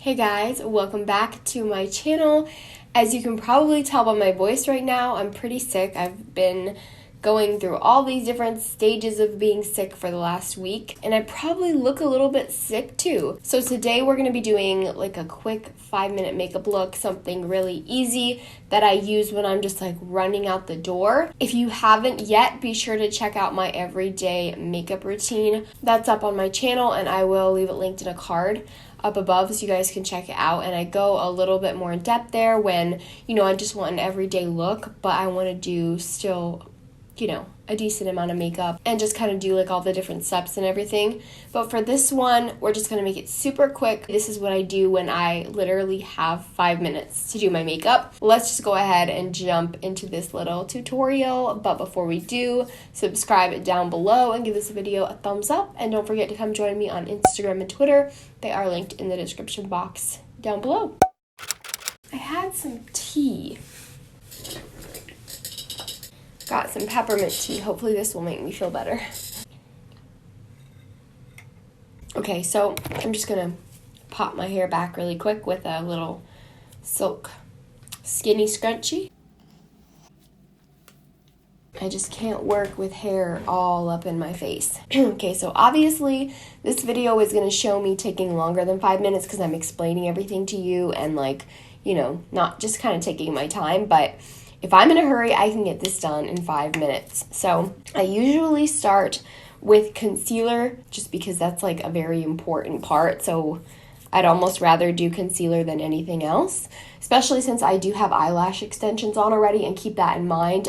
Hey guys, welcome back to my channel. As you can probably tell by my voice right now, I'm pretty sick. I've been going through all these different stages of being sick for the last week, and I probably look a little bit sick too. So today we're going to be doing like a quick 5-minute makeup look, something really easy that I use when I'm just like running out the door. If you haven't yet, be sure to check out my everyday makeup routine. That's up on my channel, and I will leave it linked in a card up above so you guys can check it out. And I go a little bit more in depth there when, I just want an everyday look, but I want to do still, a decent amount of makeup and just kind of do like all the different steps and everything. But for this one, we're just going to make it super quick. This is what I do when I literally have 5 minutes to do my makeup. Let's just go ahead and jump into this little tutorial. But before we do, subscribe down below and give this video a thumbs up. And don't forget to come join me on Instagram and Twitter. They are linked in the description box down below. I had some tea. Got some peppermint tea. Hopefully this will make me feel better. Okay, so I'm just gonna pop my hair back really quick with a little silk skinny scrunchie. I just can't work with hair all up in my face. Okay, so obviously this video is gonna show me taking longer than 5 minutes because I'm explaining everything to you and not just kind of taking my time, but if I'm in a hurry, I can get this done in 5 minutes. So I usually start with concealer just because that's like a very important part. So I'd almost rather do concealer than anything else, especially since I do have eyelash extensions on already. And keep that in mind.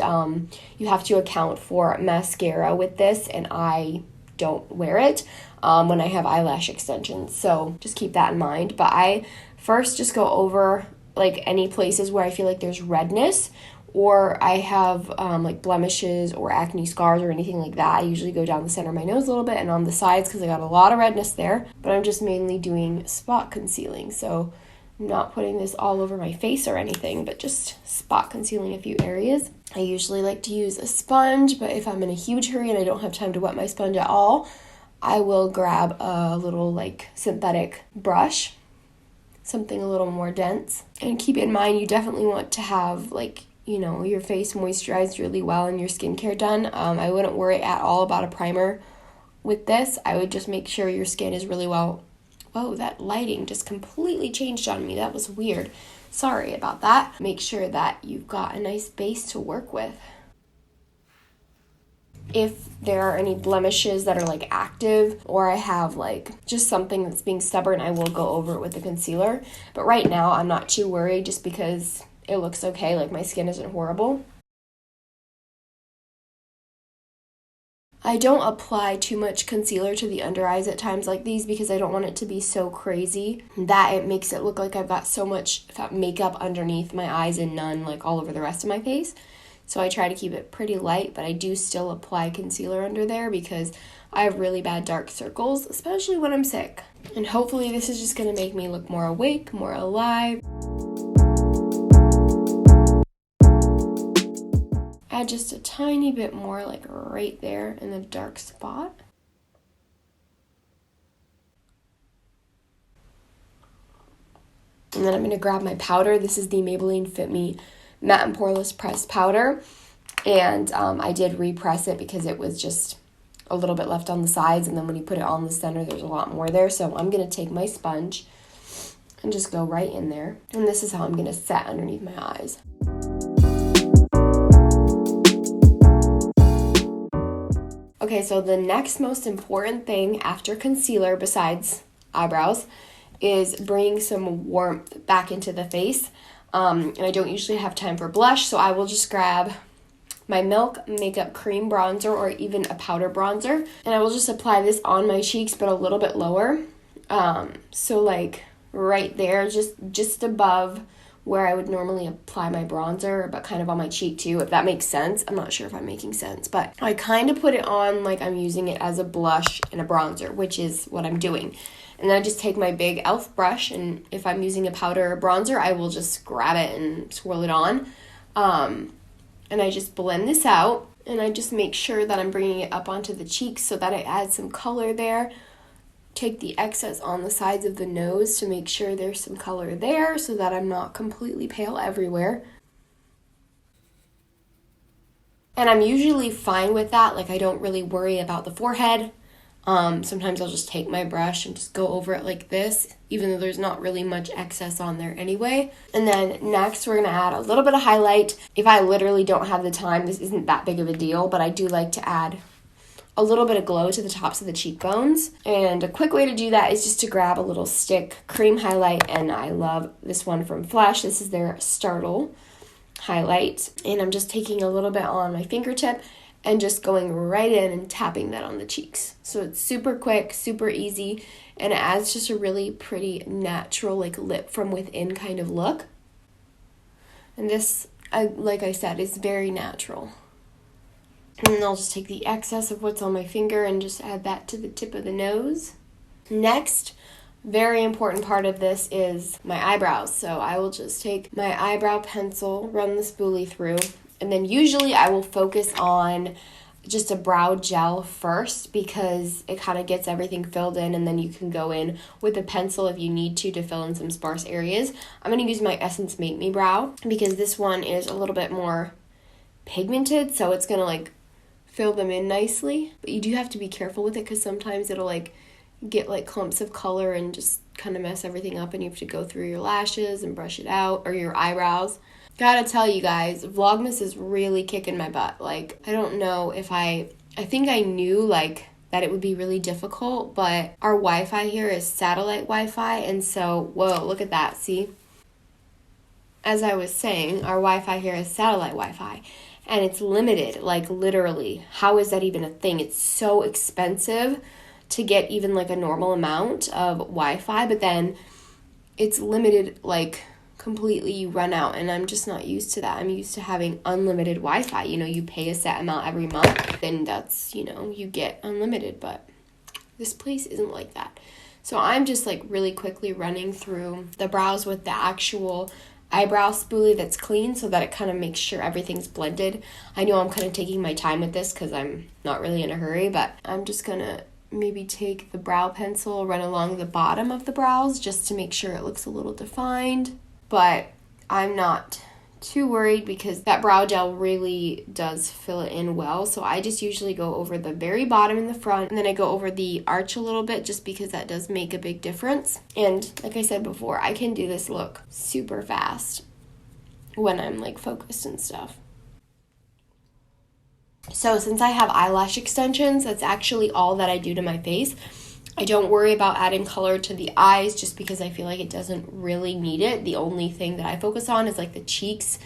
You have to account for mascara with this, and I don't wear it when I have eyelash extensions. So just keep that in mind. But I first just go over like any places where I feel like there's redness, or I have like blemishes or acne scars or anything like that. I usually go down the center of my nose a little bit and on the sides because I got a lot of redness there. But I'm just mainly doing spot concealing. So I'm not putting this all over my face or anything, but just spot concealing a few areas. I usually like to use a sponge, but if I'm in a huge hurry and I don't have time to wet my sponge at all, I will grab a little like synthetic brush, something a little more dense. And keep in mind, you definitely want to have your face moisturized really well and your skincare done. I wouldn't worry at all about a primer with this. I would just make sure your skin is really well. Whoa, that lighting just completely changed on me. That was weird. Sorry about that. Make sure that you've got a nice base to work with. If there are any blemishes that are like active, or I have like just something that's being stubborn, I will go over it with the concealer. But right now I'm not too worried just because it looks okay, like my skin isn't horrible. I don't apply too much concealer to the under eyes at times like these because I don't want it to be so crazy that it makes it look like I've got so much makeup underneath my eyes and none like all over the rest of my face. So I try to keep it pretty light, but I do still apply concealer under there because I have really bad dark circles, especially when I'm sick. And hopefully this is just going to make me look more awake, more alive. Add just a tiny bit more, like right there in the dark spot. And then I'm going to grab my powder. This is the Maybelline Fit Me Matte and Poreless Pressed Powder. And I did repress it because it was just a little bit left on the sides. And then when you put it on the center, there's a lot more there. So I'm going to take my sponge and just go right in there. And this is how I'm going to set underneath my eyes. Okay, so the next most important thing after concealer, besides eyebrows, is bringing some warmth back into the face. And I don't usually have time for blush, so I will just grab my Milk Makeup Cream Bronzer or even a powder bronzer. And I will just apply this on my cheeks, but a little bit lower. So like right there, just above where I would normally apply my bronzer, but kind of on my cheek too, if that makes sense. I'm not sure if I'm making sense, but I kind of put it on like I'm using it as a blush and a bronzer, which is what I'm doing. And then I just take my big e.l.f. brush, and if I'm using a powder or bronzer, I will just grab it and swirl it on. And I just blend this out, and I just make sure that I'm bringing it up onto the cheeks so that it adds some color there take the excess on the sides of the nose to make sure there's some color there so that I'm not completely pale everywhere. And I'm usually fine with that. Like, I don't really worry about the forehead. Sometimes I'll just take my brush and just go over it like this, even though there's not really much excess on there anyway. And then next, we're going to add a little bit of highlight. If I literally don't have the time, this isn't that big of a deal, but I do like to add a little bit of glow to the tops of the cheekbones. And a quick way to do that is just to grab a little stick cream highlight, and I love this one from Flash. This is their Startle highlight, and I'm just taking a little bit on my fingertip and just going right in and tapping that on the cheeks. So it's super quick, super easy, and it adds just a really pretty natural, like, lip from within kind of look. And this, like I said, is very natural. And then I'll just take the excess of what's on my finger and just add that to the tip of the nose. Next, very important part of this is my eyebrows. So I will just take my eyebrow pencil, run the spoolie through, and then usually I will focus on just a brow gel first because it kind of gets everything filled in, and then you can go in with a pencil if you need to fill in some sparse areas. I'm going to use my Essence Make Me Brow because this one is a little bit more pigmented, so it's going to like fill them in nicely. But you do have to be careful with it because sometimes it'll like get like clumps of color and just kind of mess everything up, and you have to go through your lashes and brush it out, or your eyebrows. Gotta tell you guys, Vlogmas is really kicking my butt. Like, I don't know if I think I knew like that it would be really difficult, but our Wi-Fi here is satellite Wi-Fi, and so, whoa, look at that, see? As I was saying, our Wi-Fi here is satellite Wi-Fi, and it's limited, like literally. How is that even a thing? It's so expensive to get even like a normal amount of Wi-Fi, but then it's limited like completely, you run out, and I'm just not used to that. I'm used to having unlimited Wi-Fi. You know, you pay a set amount every month, and that's, you know, you get unlimited, but this place isn't like that. So I'm just like really quickly running through the brows with the actual eyebrow spoolie that's clean so that it kind of makes sure everything's blended. I know I'm kind of taking my time with this because I'm not really in a hurry, but I'm just gonna maybe take the brow pencil, run along the bottom of the brows just to make sure it looks a little defined. But I'm not too worried because that brow gel really does fill it in well. So I just usually go over the very bottom in the front, and then I go over the arch a little bit just because that does make a big difference. And like I said before, I can do this look super fast when I'm like focused and stuff. So since I have eyelash extensions, that's actually all that I do to my face. I don't worry about adding color to the eyes just because I feel like it doesn't really need it. The only thing that I focus on is like the cheeks,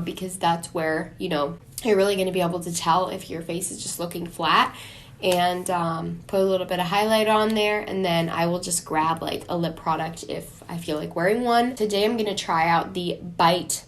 because that's where, you know, you're really going to be able to tell if your face is just looking flat. And put a little bit of highlight on there, and then I will just grab like a lip product if I feel like wearing one. Today I'm going to try out the Bite.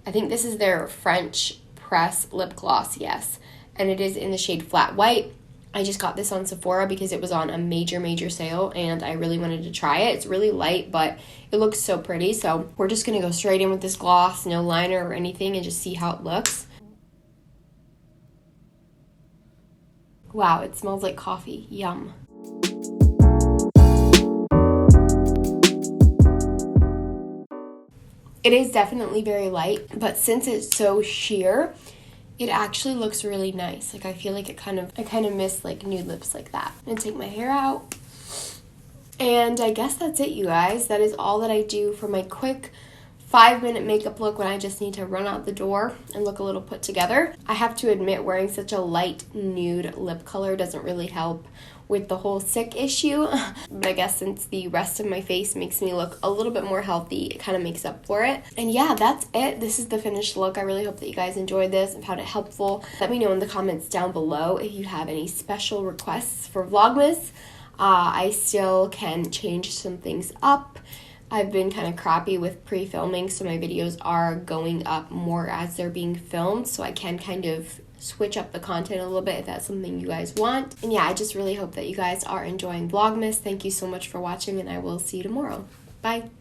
I think this is their French press lip gloss, yes. And it is in the shade Flat White. I just got this on Sephora because it was on a major sale, and I really wanted to try it. It's really light, but it looks so pretty. So we're just going to go straight in with this gloss, no liner or anything, and just see how it looks. Wow, it smells like coffee. Yum. It is definitely very light, but since it's so sheer, it actually looks really nice. Like, I feel like I kind of miss like nude lips like that. I'm gonna take my hair out. And I guess that's it, you guys. That is all that I do for my quick 5-minute makeup look when I just need to run out the door and look a little put together. I have to admit, wearing such a light nude lip color doesn't really help with the whole sick issue. But I guess since the rest of my face makes me look a little bit more healthy, it kind of makes up for it. And yeah, that's it. This is the finished look. I really hope that you guys enjoyed this and found it helpful. Let me know in the comments down below if you have any special requests for Vlogmas. I still can change some things up. I've been kind of crappy with pre-filming, so my videos are going up more as they're being filmed, so I can kind of switch up the content a little bit if that's something you guys want. And yeah, I just really hope that you guys are enjoying Vlogmas. Thank you so much for watching, and I will see you tomorrow. Bye!